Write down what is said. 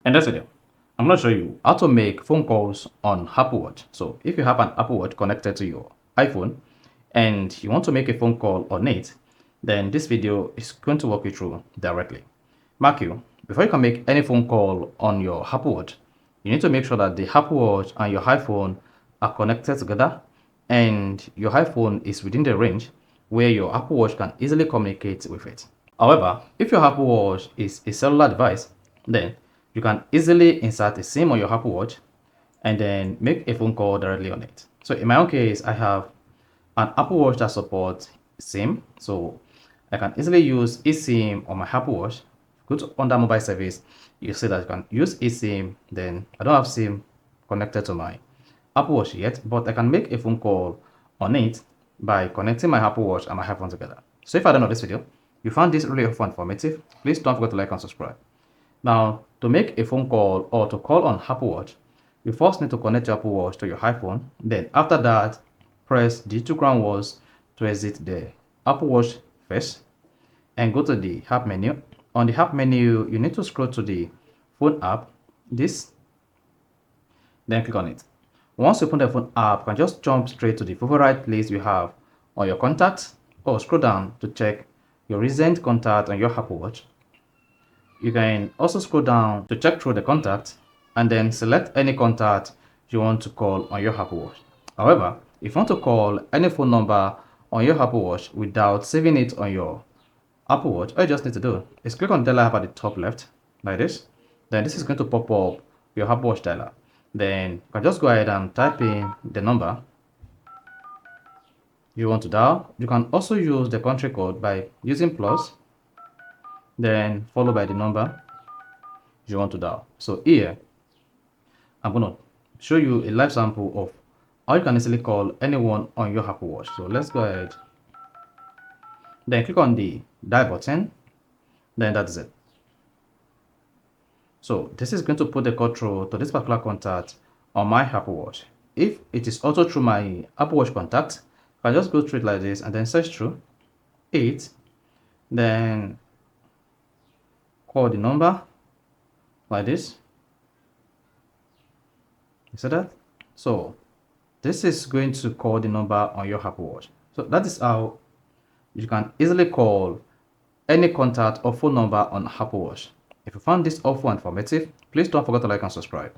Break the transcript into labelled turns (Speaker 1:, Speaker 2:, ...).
Speaker 1: In this video, I'm going to show you how to make phone calls on Apple Watch. So if you have an Apple Watch connected to your iPhone and you want to make a phone call on it, then this video is going to walk you through directly. Mark you, before you can make any phone call on your Apple Watch, you need to make sure that the Apple Watch and your iPhone are connected together and your iPhone is within the range where your Apple Watch can easily communicate with it. However, if your Apple Watch is a cellular device, then you can easily insert a SIM on your Apple Watch and then make a phone call directly on it. So in my own case, I have an Apple Watch that supports SIM. So I can easily use eSIM on my Apple Watch. Go to under mobile service, you see that you can use eSIM. Then I don't have SIM connected to my Apple Watch yet, but I can make a phone call on it by connecting my Apple Watch and my iPhone together. So if I don't know this video, you found this really helpful and informative, please don't forget to like and subscribe. Now, to make a phone call or to call on Apple Watch, you first need to connect your Apple Watch to your iPhone. Then after that, press the two crown words to exit the Apple Watch first and go to the app menu. On the app menu, you need to scroll to the phone app, then click on it. Once you open the phone app, you can just jump straight to the favorite list you have on your contacts or scroll down to check your recent contact on your Apple Watch. You can also scroll down to check through the contacts and then select any contact you want to call on your Apple Watch. However, if you want to call any phone number on your Apple Watch without saving it on your Apple Watch, all you just need to do is click on the dialer app at the top left, like this. Then this is going to pop up your Apple Watch dialer. Then you can just go ahead and type in the number you want to dial. You can also use the country code by using plus, then followed by the number you want to dial. So here, I'm going to show you a live sample of how you can easily call anyone on your Apple Watch. So let's go ahead. Then click on the dial button. Then that's it. So this is going to put the call through to this particular contact on my Apple Watch. If it is also through my Apple Watch contact, I just go through it like this and then search through it. Then call the number like this. You see that? So this is going to call the number on your Apple Watch. So that is how you can easily call any contact or phone number on Apple Watch. If you found this helpful and informative, please don't forget to like and subscribe.